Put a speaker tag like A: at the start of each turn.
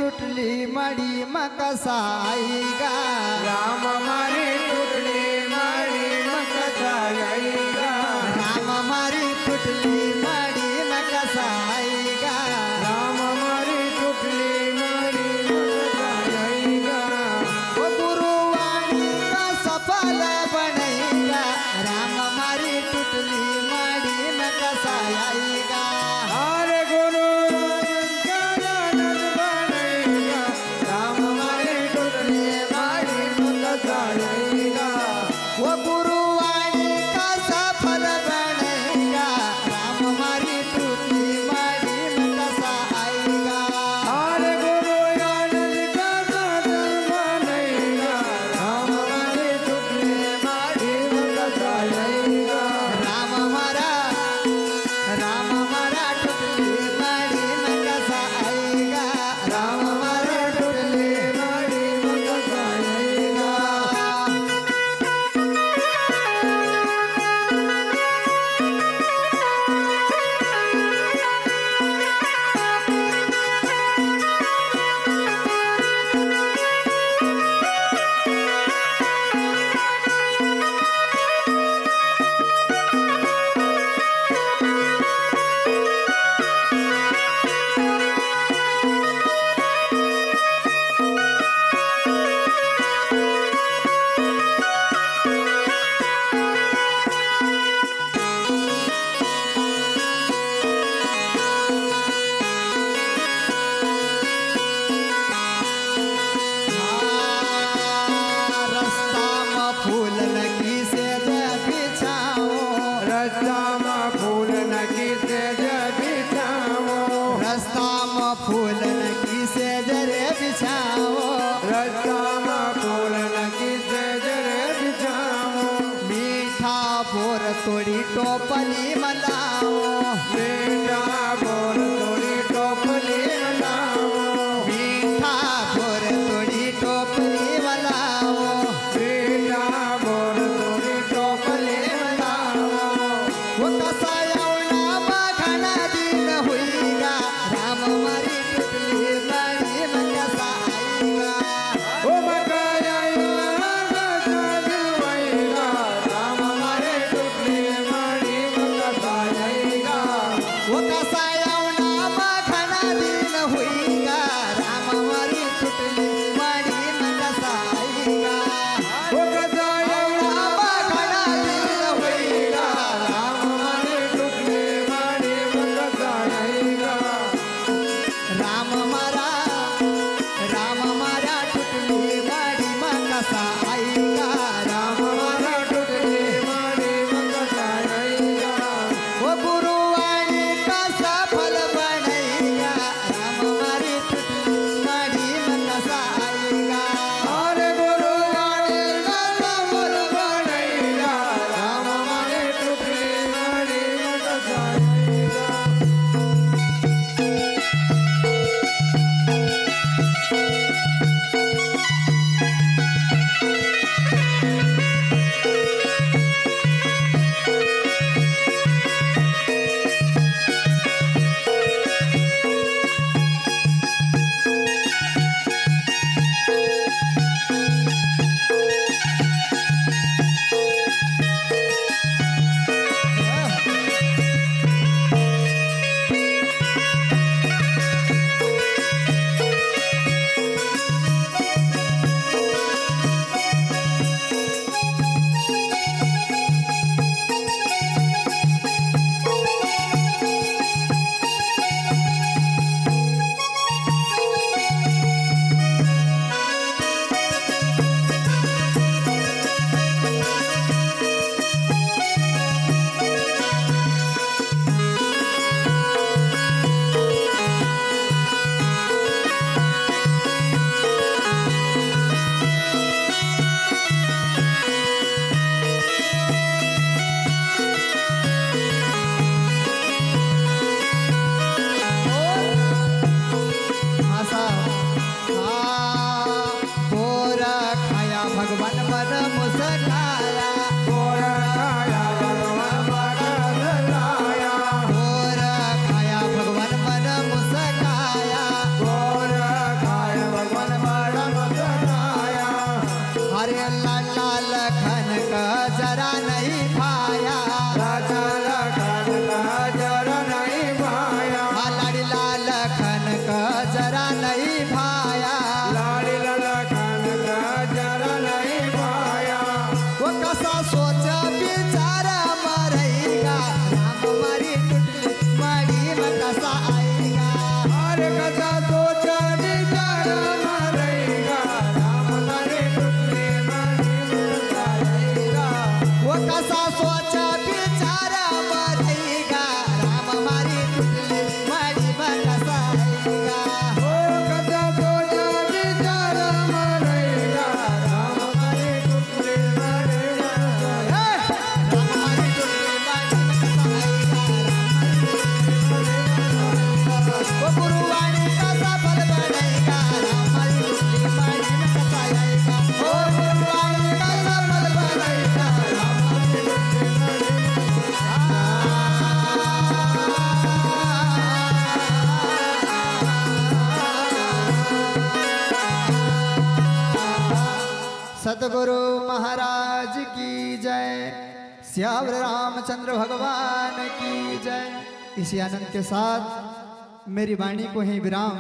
A: तुटली मडी मकसाई गा
B: राम मारी तुटली मडी मकसाई गा
A: राम मारी तुटली मडी मकसाई गा
B: राम मारी तुटली मडी मकसाई गा
A: वो गुरुवाणी का सफल बनेगा राम मारी तुटली मडी मकसाई गा
B: अरे गुरु
A: वो गुरुवाणी का सफल बनेगा राम मारी टूटी मारी मकसा आएगा
B: अरे गुरु आनंद का सफल बनेगा राम मारी टूटी मारी मकसा आएगा
A: राम मारा टूटी मारी मकसा आएगा राम मारा टूटी
B: मारी मकसा आएगा
A: रास्ता में फूल लगी से बिछाओ
B: रास्ता में फूल नकी से बिछाओ
A: रास्ता में फूल लगी से जरे बिछाओ
B: रास्ता में फूल नकी से बिछाओ
A: मीठा बोर तोड़ी टोपली मलाओ
B: बेटा बोल थोड़ी टोपली लाओ
A: मीठा बोर तोड़ी टोपली मलाओ
B: बेटा बोल थोड़ी टोपली लाओ
A: वो कसायवना बघना दिन हुईगा राम मारी टुटली मारी मकसा आईगा
B: ओ मकाया राम मारे टुटली मारी मकसा
A: सतगुरु महाराज की जय। श्यावर रामचंद्र भगवान की जय। इसी आनंद के साथ मेरी वाणी को ही विराम